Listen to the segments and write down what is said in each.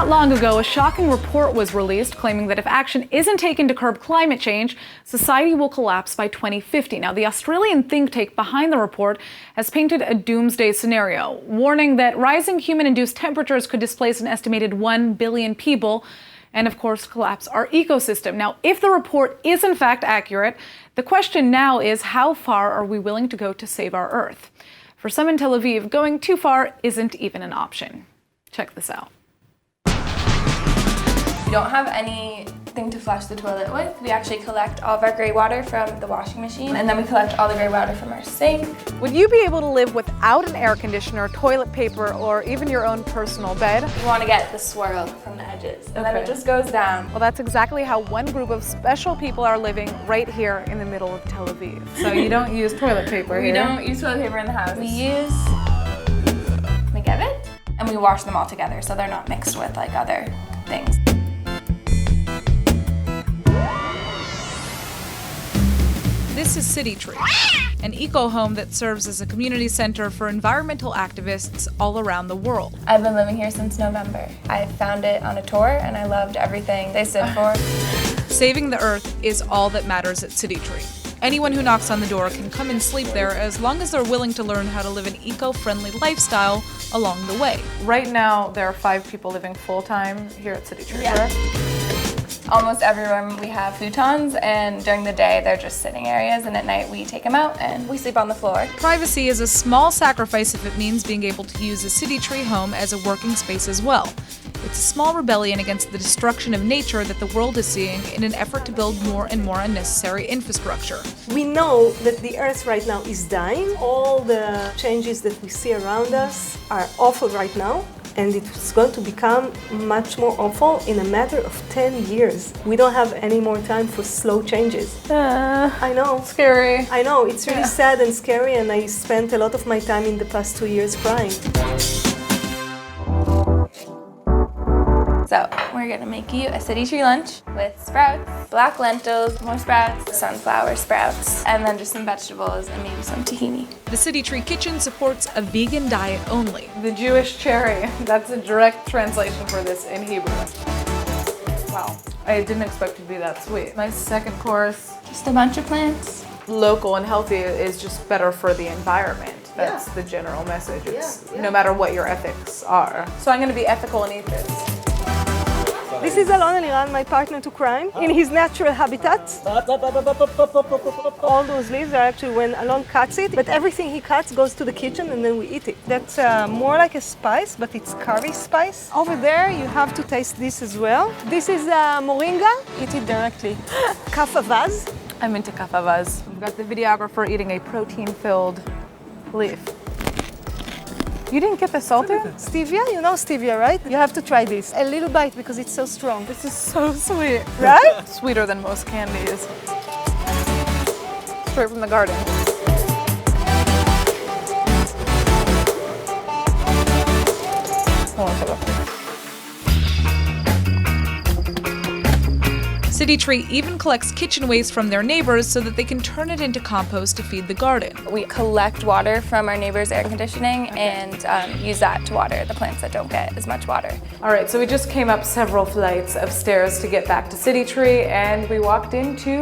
Not long ago, a shocking report was released claiming that if action isn't taken to curb climate change, society will collapse by 2050. Now, the Australian think tank behind the report has painted a doomsday scenario, warning that rising human-induced temperatures could displace an estimated 1 billion people and, of course, collapse our ecosystem. Now, if the report is in fact accurate, the question now is how far are we willing to go to save our Earth? For some in Tel Aviv, going too far isn't even an option. Check this out. We don't have anything to flush the toilet with. We actually collect all of our gray water from the washing machine, and then we collect all the gray water from our sink. Would you be able to live without an air conditioner, toilet paper, or even your own personal bed? We want to get the swirl from the edges, and then it just goes down. Well, that's exactly how one group of special people are living right here in the middle of Tel Aviv. So you don't use toilet paper here? We don't use toilet paper in the house. We use McGevitt, and we wash them all together so they're not mixed with like other things. This is City Tree, an eco-home that serves as a community center for environmental activists all around the world. I've been living here since November. I found it on a tour and I loved everything they stood for. Saving the Earth is all that matters at City Tree. Anyone who knocks on the door can come and sleep there as long as they're willing to learn how to live an eco-friendly lifestyle along the way. Right now, there are 5 people living full-time here at City Tree. Yeah. Almost every room we have futons, and during the day they're just sitting areas, and at night we take them out and we sleep on the floor. Privacy is a small sacrifice if it means being able to use a City Tree home as a working space as well. It's a small rebellion against the destruction of nature that the world is seeing in an effort to build more and more unnecessary infrastructure. We know that the Earth right now is dying. All the changes that we see around us are awful right now, and it's going to become much more awful in a matter of 10 years. We don't have any more time for slow changes. I know. Scary. I know, it's really sad and scary, and I spent a lot of my time in the past 2 years crying. So we're gonna make you a City Tree lunch with sprouts, black lentils, more sprouts, sunflower sprouts, and then just some vegetables and maybe some tahini. The City Tree kitchen supports a vegan diet only. The Jewish cherry, that's a direct translation for this in Hebrew. Wow, I didn't expect it to be that sweet. My second course. Just a bunch of plants. Local and healthy is just better for the environment. That's the general message. It's no matter what your ethics are. So I'm gonna be ethical and eat this. This is Alon Eliran, my partner to crime, in his natural habitat. All those leaves are actually when Alon cuts it, but everything he cuts goes to the kitchen and then we eat it. That's more like a spice, but it's curry spice. Over there, you have to taste this as well. This is moringa, eat it directly. Kafavaz. I'm into kafavaz. We've got the videographer eating a protein-filled leaf. You didn't get the salted? Stevia? You know stevia, right? You have to try this. A little bite because it's so strong. This is so sweet. Right? Sweeter than most candies. Straight from the garden. City Tree even collects kitchen waste from their neighbors so that they can turn it into compost to feed the garden. We collect water from our neighbor's air conditioning and use that to water the plants that don't get as much water. All right, so we just came up several flights of stairs to get back to City Tree, and we walked into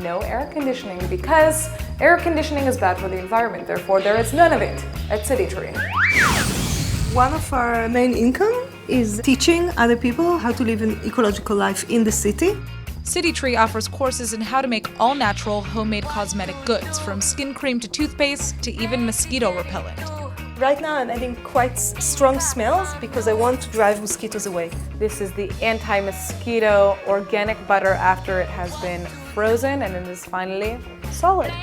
no air conditioning because air conditioning is bad for the environment. Therefore, there is none of it at City Tree. One of our main income is teaching other people how to live an ecological life in the city. City Tree offers courses in how to make all-natural, homemade cosmetic goods, from skin cream to toothpaste to even mosquito repellent. Right now I'm adding quite strong smells because I want to drive mosquitoes away. This is the anti-mosquito organic butter after it has been frozen and it is finally solid.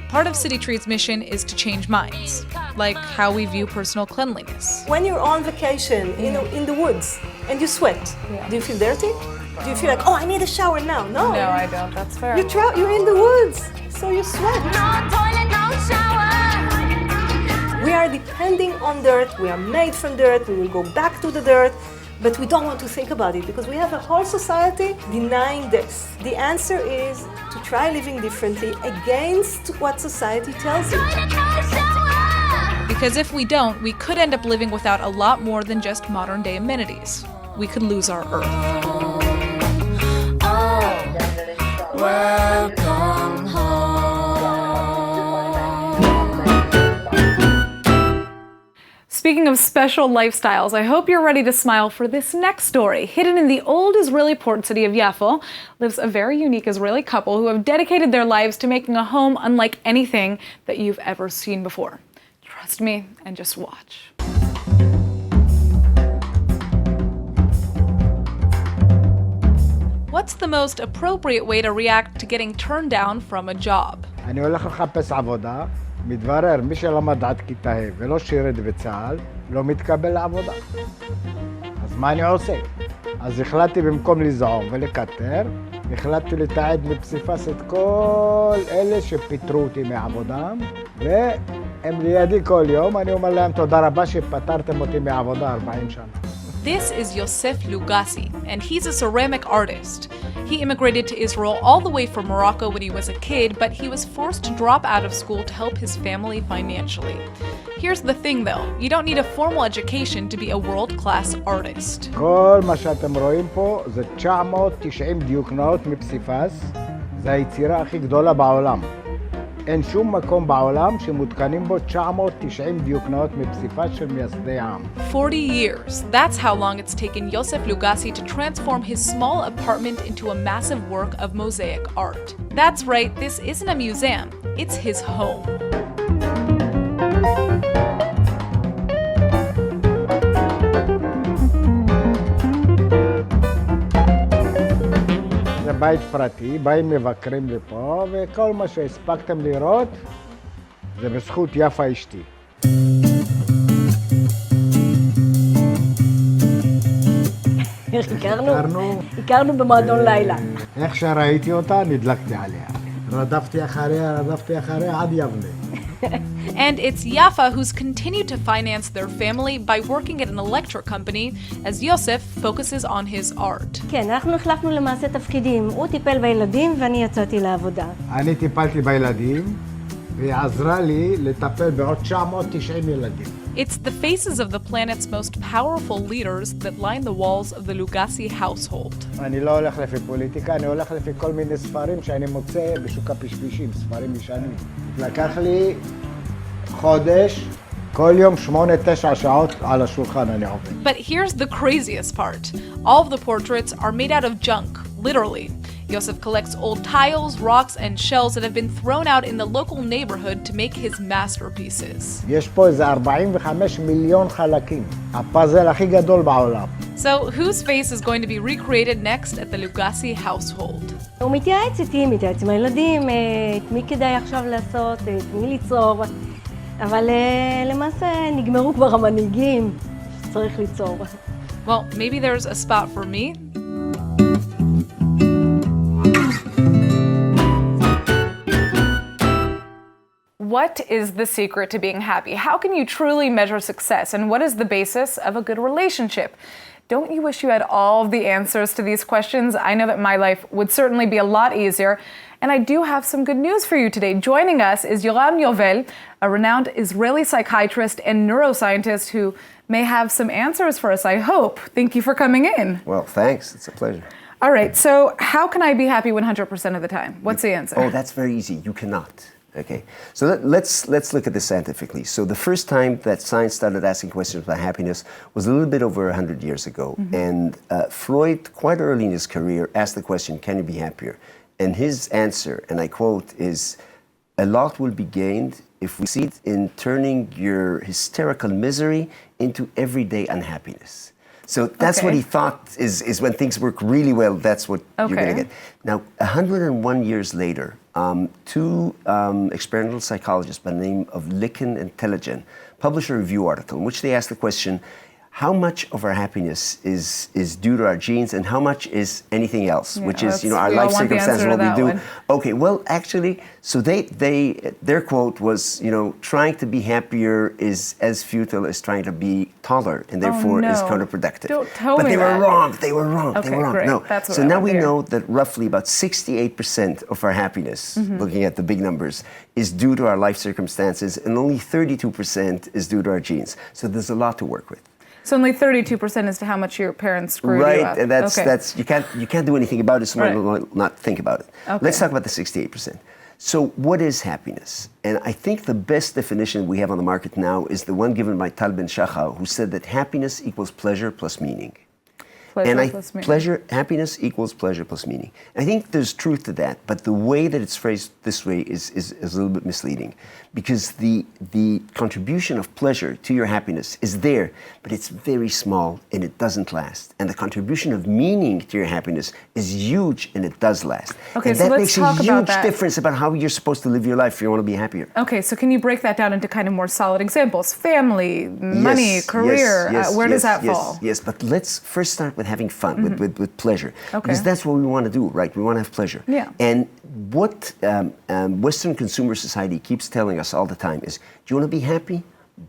Part of City Tree's mission is to change minds, like how we view personal cleanliness. When you're on vacation, in the woods, and you sweat, do you feel dirty? Do you feel like, oh, I need a shower now? No. No, I don't. That's fair. You're in the woods, so you sweat. No toilet, no shower. We are depending on dirt. We are made from dirt. We will go back to the dirt. But we don't want to think about it because we have a whole society denying this. The answer is to try living differently against what society tells you. Because if we don't, we could end up living without a lot more than just modern-day amenities. we could lose our Earth. Welcome home. Speaking of special lifestyles, I hope you're ready to smile for this next story. Hidden in the old Israeli port city of Yafo lives a very unique Israeli couple who have dedicated their lives to making a home unlike anything that you've ever seen before. Trust me and just watch. What's the most appropriate way to react to getting turned down from a job? אני הולך לחפש עבודה, מתברר מי שלמד עד כיתה ה' ולא שירת בצה"ל, לא מתקבל לעבודה. אז מה אני עושה? אז החלטתי במקום לזעום ולקטר, החלטתי לתעד בפסיפס את כל אלה שפיטרו אותי מעבודם, והם לידי כל יום, אני אומר להם תודה רבה שפטרתם אותי מעבודה 40 שנה. This is Yosef Lugassi, and he's a ceramic artist. He immigrated to Israel all the way from Morocco when he was a kid, but he was forced to drop out of school to help his family financially. Here's the thing though, you don't need a formal education to be a world-class artist. כל מה שאתם רואים פה זה 990 דיוקנאות מפסיפס, זה היצירה הכי גדולה בעולם. אין שום מקום בעולם שמותקנים בו 990 דיוקנאות מפסיפס של מייסדי העם. 40 years. That's how long it's taken Yosef Lugassi to transform his small apartment into a massive work of mosaic art. That's right, this isn't a museum, it's his home. זה בית פרטי, באים מבקרים לפה, וכל מה שהספקתם לראות זה בזכות יפה אשתי. הכרנו במועדון לילה. איך שראיתי אותה, נדלקתי עליה. רדפתי אחריה עד יבנה. And it's Yafa who's continued to finance their family by working at an electric company as Yosef focuses on his art. כן, אנחנו החלפנו למעשה תפקידים. הוא טיפל בילדים ואני יצאתי לעבודה. אני טיפלתי בילדים, והיא עזרה לי לטפל בעוד 990 ילדים. It's the faces of the planet's most powerful leaders that line the walls of the Lugassi household. אני לא הולך לפי פוליטיקה, אני הולך לפי כל מיני ספרים שאני מוצא בשוק הפשפישים, ספרים ישנים. לקח לי חודש, כל יום 8-9 שעות על השולחן אני עובד. But here's the craziest part. All of the portraits are made out of junk, literally. Yosef collects old tiles, rocks, and shells that have been thrown out in the local neighborhood to make his masterpieces. יש פה איזה 45 מיליון חלקים. הפאזל הכי גדול בעולם. So, whose face is going to be recreated next at the Lugassi household? הוא מתייעץ איתי, מתייעץ עם הילדים, את מי כדאי עכשיו לעשות, את מי ליצור. אבל למעשה נגמרו כבר המנהיגים שצריך ליצור. Well, maybe there's a spot for me. What is the secret to being happy? How can you truly measure success? And what is the basis of a good relationship? Don't you wish you had all of the answers to these questions? I know that my life would certainly be a lot easier. And I do have some good news for you today. Joining us is Yoram Yovel, a renowned Israeli psychiatrist and neuroscientist who may have some answers for us, I hope. Thank you for coming in. Well, thanks. It's a pleasure. All right, so how can I be happy 100% of the time? What's the answer? Oh, that's very easy. You cannot. Okay, so let's look at this scientifically. So the first time that science started asking questions about happiness was a little bit over 100 years ago. Mm-hmm. And Freud, quite early in his career, asked the question, can you be happier? And his answer, and I quote, is, a lot will be gained if we succeed in turning your hysterical misery into everyday unhappiness. So that's what he thought is when things work really well, that's what you're going to get. Now, 101 years later, two experimental psychologists by the name of Licken and Telegen published a review article in which they asked the question, how much of our happiness is due to our genes and how much is anything else, which is, our life circumstances, what we do. Okay, well, actually, so their quote was, trying to be happier is as futile as trying to be taller and therefore is counterproductive. Don't tell me But they were wrong. They were wrong. Okay, they were wrong. great. No. That's what So now we hear. know that roughly about 68% of our happiness, looking at the big numbers, is due to our life circumstances and only 32% is due to our genes. So there's a lot to work with. So only 32% as to how much your parents screwed you up. Right, and that's you can't do anything about it, so might as Right. well not think about it. Okay. Let's talk about the 68%. So what is happiness? And I think the best definition we have on the market now is the one given by Tal Ben-Shahar, who said that happiness equals pleasure plus meaning. Happiness equals pleasure plus meaning. I think there's truth to that, but the way that it's phrased this way is a little bit misleading, because the contribution of pleasure to your happiness is there, but it's very small and it doesn't last. And the contribution of meaning to your happiness is huge and it does last. Okay, and so that let's makes talk a about huge that. difference about how you're supposed to live your life if you want to be happier. Okay, so can you break that down into kind of more solid examples? Family, money, career, where does that fall? Yes, but let's first start with having fun, with pleasure. Okay. Because that's what we want to do, right? We want to have pleasure. Yeah. And what Western consumer society keeps telling us all the time is, do you want to be happy?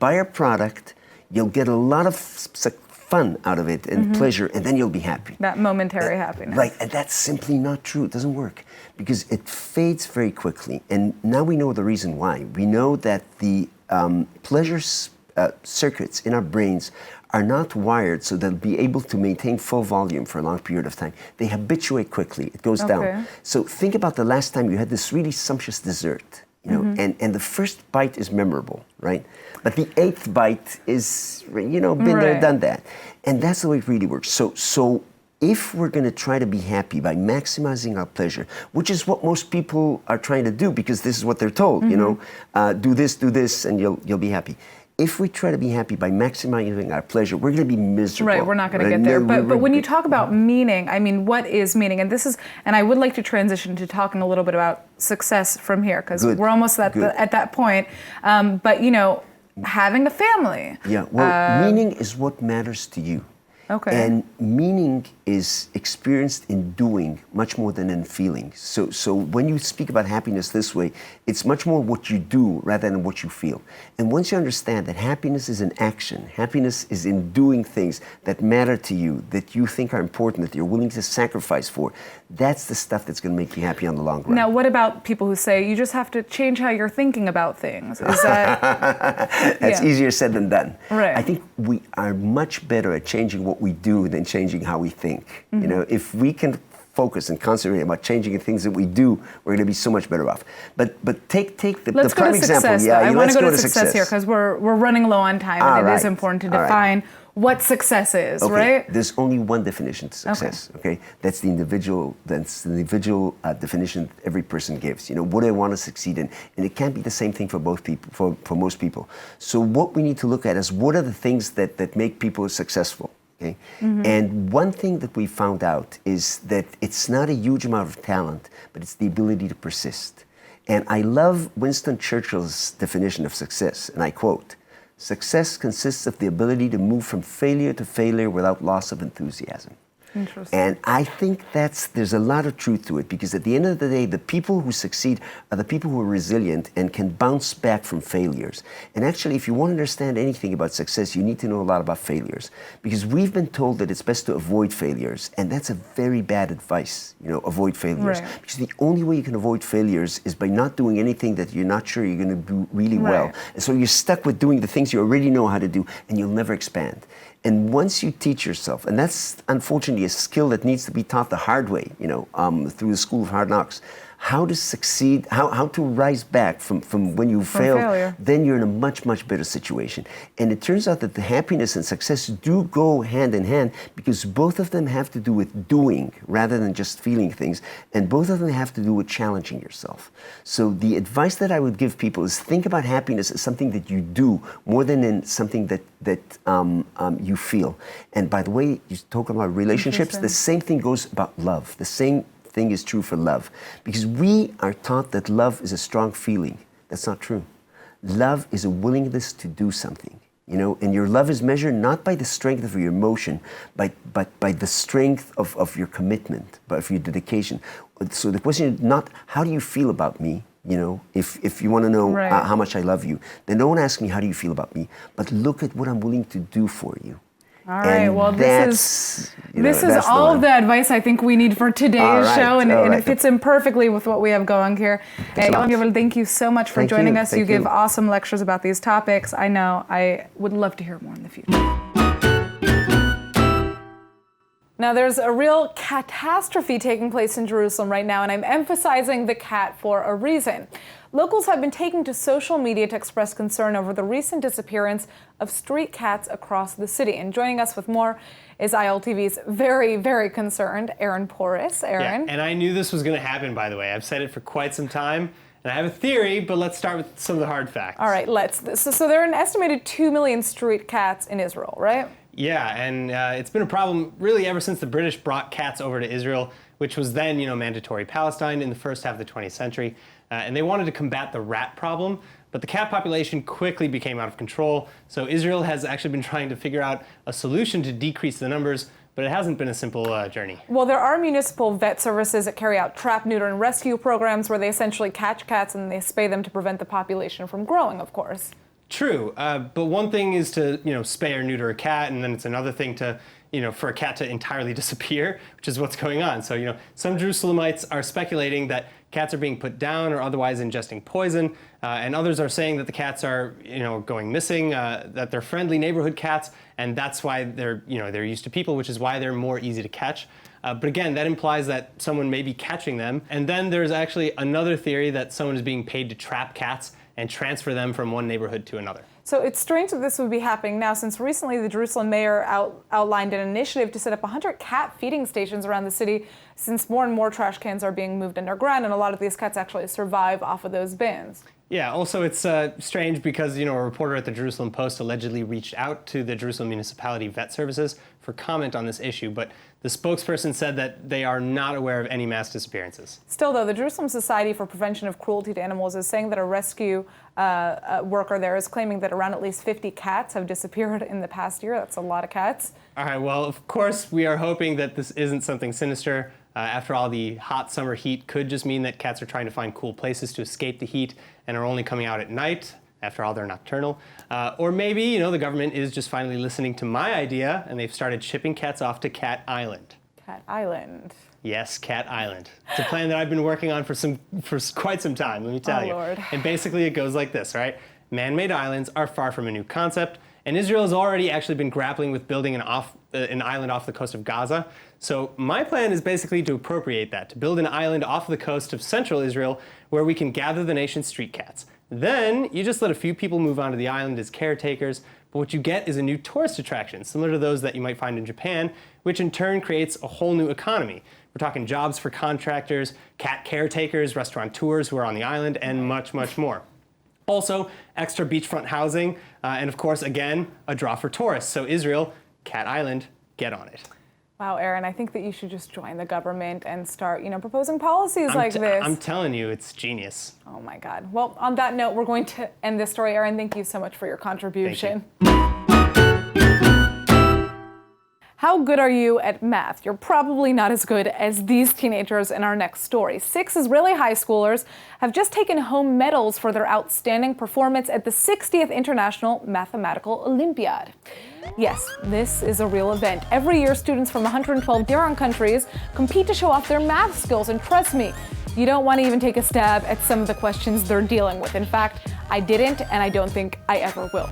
Buy our product, you'll get a lot of fun out of it and pleasure, and then you'll be happy. That momentary happiness. Right, and that's simply not true. It doesn't work because it fades very quickly. And now we know the reason why. We know that the pleasure circuits in our brains are not wired so they'll be able to maintain full volume for a long period of time. They habituate quickly. It goes down. So think about the last time you had this really sumptuous dessert, you know, and the first bite is memorable, right? But the 8th bite is, you know, been there, done that. And that's the way it really works. So if we're going to try to be happy by maximizing our pleasure, which is what most people are trying to do because this is what they're told, you know, do this, and you'll be happy. If we try to be happy by maximizing our pleasure, we're going to be miserable. Right, we're not going to get there. But when you talk about meaning, I mean, what is meaning? And I would like to transition to talking a little bit about success from here, because we're almost at that point. But, you know, having a family. Yeah, well, meaning is what matters to you. Okay. And meaning is experienced in doing much more than in feeling. So when you speak about happiness this way, it's much more what you do rather than what you feel. And once you understand that happiness is an action, happiness is in doing things that matter to you, that you think are important, that you're willing to sacrifice for, that's the stuff that's going to make you happy on the long run. Now, what about people who say you just have to change how you're thinking about things? Is that... That's easier said than done. Right. I think we are much better at changing what we do than changing how we think. You know, if we can focus and concentrate about changing the things that we do, we're going to be so much better off. But take the prime example. Success, I want to go to success here because we're running low on time, and it is important to define what success is, right? There's only one definition to success. Okay, that's the individual. That's the individual definition that every person gives. You know, what do I want to succeed in, and it can't be the same thing for both people. For most people. So what we need to look at is what are the things that make people successful. Okay? And one thing that we found out is that it's not a huge amount of talent, but it's the ability to persist. And I love Winston Churchill's definition of success, and I quote, "Success consists of the ability to move from failure to failure without loss of enthusiasm." Interesting. And I think there's a lot of truth to it, because at the end of the day, the people who succeed are the people who are resilient and can bounce back from failures. And actually, if you want to understand anything about success, you need to know a lot about failures, because we've been told that it's best to avoid failures, and that's a very bad advice, you know, avoid failures. Right. Because the only way you can avoid failures is by not doing anything that you're not sure you're going to do really well. And so you're stuck with doing the things you already know how to do, and you'll never expand. And once you teach yourself, and that's unfortunately a skill that needs to be taught the hard way, you know, through the school of hard knocks, how to succeed, how to rise back from when you fail, then you're in a much, much better situation. And it turns out that the happiness and success do go hand in hand, because both of them have to do with doing rather than just feeling things, and both of them have to do with challenging yourself. So the advice that I would give people is think about happiness as something that you do more than in something that you feel. And by the way, you talk about relationships, the same thing goes about love. The same thing is true for love, because we are taught that love is a strong feeling. That's not true. Love is a willingness to do something, you know, and your love is measured not by the strength of your emotion, but by the strength of your commitment, of your dedication. So the question is not how do you feel about me, you know, if you want to know how much I love you, then don't ask me how do you feel about me, but look at what I'm willing to do for you. All right, well, this is all of the advice I think we need for today's show, and it fits in perfectly with what we have going here. Thank you so much for joining us. You give awesome lectures about these topics. I know I would love to hear more in the future. Now, there's a real catastrophe taking place in Jerusalem right now, and I'm emphasizing the cat for a reason. Locals have been taking to social media to express concern over the recent disappearance of street cats across the city. And joining us with more is ILTV's very, very concerned Aaron Porras. Aaron? Yeah, and I knew this was going to happen, by the way. I've said it for quite some time. And I have a theory, but let's start with some of the hard facts. All right, let's. So there are an estimated 2 million street cats in Israel, right? Yeah, and it's been a problem really ever since the British brought cats over to Israel, which was then, mandatory Palestine in the first half of the 20th century. And they wanted to combat the rat problem, but the cat population quickly became out of control. So Israel has actually been trying to figure out a solution to decrease the numbers, but it hasn't been a simple journey. Well, there are municipal vet services that carry out trap, neuter, and rescue programs where they essentially catch cats and they spay them to prevent the population from growing, of course. True, but one thing is to spay or neuter a cat, and then it's another thing to for a cat to entirely disappear, which is what's going on. So some Jerusalemites are speculating that cats are being put down or otherwise ingesting poison, and others are saying that the cats are going missing, that they're friendly neighborhood cats, and that's why they're they're used to people, which is why they're more easy to catch. But again, that implies that someone may be catching them. And then there's actually another theory that someone is being paid to trap cats and transfer them from one neighborhood to another. So it's strange that this would be happening now, since recently the Jerusalem mayor outlined an initiative to set up 100 cat feeding stations around the city, since more and more trash cans are being moved underground, and a lot of these cats actually survive off of those bins. Yeah, also it's strange because, a reporter at the Jerusalem Post allegedly reached out to the Jerusalem Municipality Vet Services for comment on this issue, but the spokesperson said that they are not aware of any mass disappearances. Still, though, the Jerusalem Society for Prevention of Cruelty to Animals is saying that a rescue worker there is claiming that around at least 50 cats have disappeared in the past year. That's a lot of cats. All right, well, of course, we are hoping that this isn't something sinister. After all, the hot summer heat could just mean that cats are trying to find cool places to escape the heat and are only coming out at night. After all, they're nocturnal. Or maybe, the government is just finally listening to my idea and they've started shipping cats off to Cat Island. Cat Island. Yes, Cat Island. It's a plan that I've been working on for quite some time, let me tell you. Lord. And basically it goes like this, right? Man-made islands are far from a new concept, and Israel has already actually been grappling with building an island off the coast of Gaza. So my plan is basically to appropriate that, to build an island off the coast of central Israel where we can gather the nation's street cats. Then you just let a few people move onto the island as caretakers, but what you get is a new tourist attraction, similar to those that you might find in Japan, which in turn creates a whole new economy. We're talking jobs for contractors, cat caretakers, restaurateurs who are on the island, and much, much more. Also, extra beachfront housing, and of course, again, a draw for tourists. So Israel, Cat Island, get on it. Wow, Aaron, I think that you should just join the government and start, proposing policies like this. I'm telling you, it's genius. Oh my God. Well, on that note, we're going to end this story. Aaron, thank you so much for your contribution. How good are you at math? You're probably not as good as these teenagers in our next story. 6 Israeli high schoolers have just taken home medals for their outstanding performance at the 60th International Mathematical Olympiad. Yes, this is a real event. Every year, students from 112 different countries compete to show off their math skills, and trust me, you don't want to even take a stab at some of the questions they're dealing with. In fact, I didn't, and I don't think I ever will.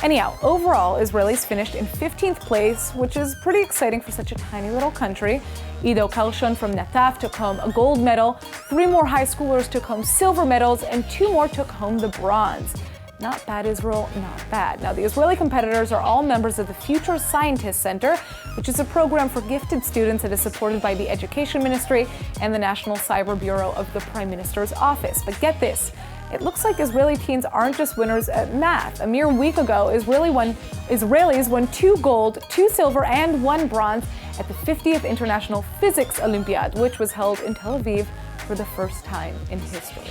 Anyhow, overall, Israelis finished in 15th place, which is pretty exciting for such a tiny little country. Ido Kalshon from Nataf took home a gold medal, 3 more high schoolers took home silver medals, and 2 more took home the bronze. Not bad, Israel, not bad. Now, the Israeli competitors are all members of the Future Scientists Center, which is a program for gifted students that is supported by the Education Ministry and the National Cyber Bureau of the Prime Minister's office. But get this. It looks like Israeli teens aren't just winners at math. A mere week ago, Israelis won 2 gold, 2 silver, and 1 bronze at the 50th International Physics Olympiad, which was held in Tel Aviv for the first time in history.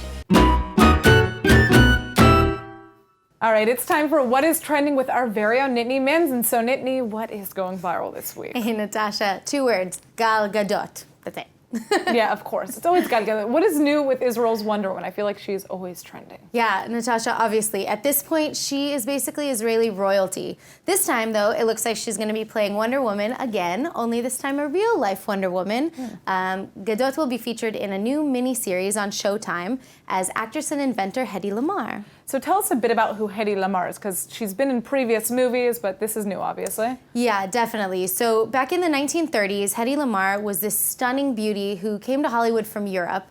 All right, it's time for What is Trending with our very own Nittany Mins. And so, Nittany, what is going viral this week? Hey, Natasha, 2 words, Gal Gadot. That's it. Yeah, of course. It's always got to get it. What is new with Israel's Wonder Woman? I feel like she's always trending. Yeah, Natasha, obviously. At this point, she is basically Israeli royalty. This time, though, it looks like she's going to be playing Wonder Woman again, only this time a real-life Wonder Woman. Gadot will be featured in a new mini-series on Showtime as actress and inventor Hedy Lamarr. So tell us a bit about who Hedy Lamarr is, because she's been in previous movies, but this is new, obviously. Yeah, definitely. So back in the 1930s, Hedy Lamarr was this stunning beauty who came to Hollywood from Europe.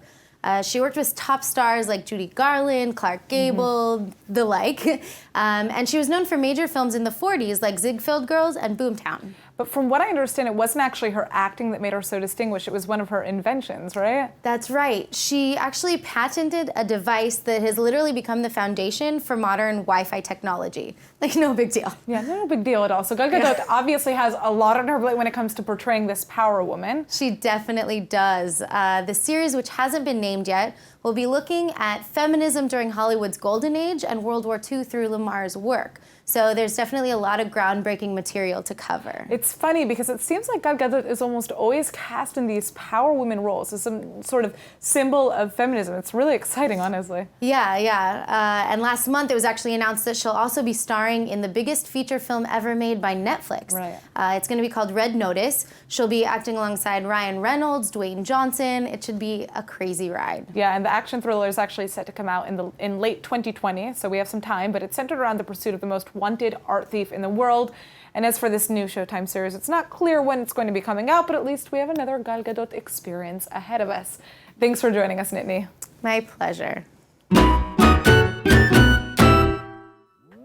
She worked with top stars like Judy Garland, Clark Gable, the like. And she was known for major films in the 40s like Ziegfeld Girls and Boomtown. But from what I understand, it wasn't actually her acting that made her so distinguished. It was one of her inventions, right? That's right. She actually patented a device that has literally become the foundation for modern Wi-Fi technology. Like, no big deal. Yeah, no big deal at all. So Gal Gadot obviously has a lot on her plate when it comes to portraying this power woman. She definitely does. The series, which hasn't been named yet, will be looking at feminism during Hollywood's golden age and World War II through Lamarr's work. So there's definitely a lot of groundbreaking material to cover. It's funny because it seems like Gal Gadot is almost always cast in these power women roles as some sort of symbol of feminism. It's really exciting, honestly. Yeah. And last month it was actually announced that she'll also be starring in the biggest feature film ever made by Netflix. Right. It's going to be called Red Notice. She'll be acting alongside Ryan Reynolds, Dwayne Johnson. It should be a crazy ride. Yeah, and the action thriller is actually set to come out in late 2020, so we have some time, but it's centered around the pursuit of the most wanted art thief in the world. And as for this new Showtime series, it's not clear when it's going to be coming out, but at least we have another Gal Gadot experience ahead of us. Thanks for joining us, Nittany. My pleasure.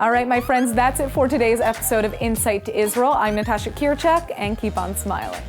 All right, my friends, that's it for today's episode of Insight to Israel. I'm Natasha Kirchak, and keep on smiling.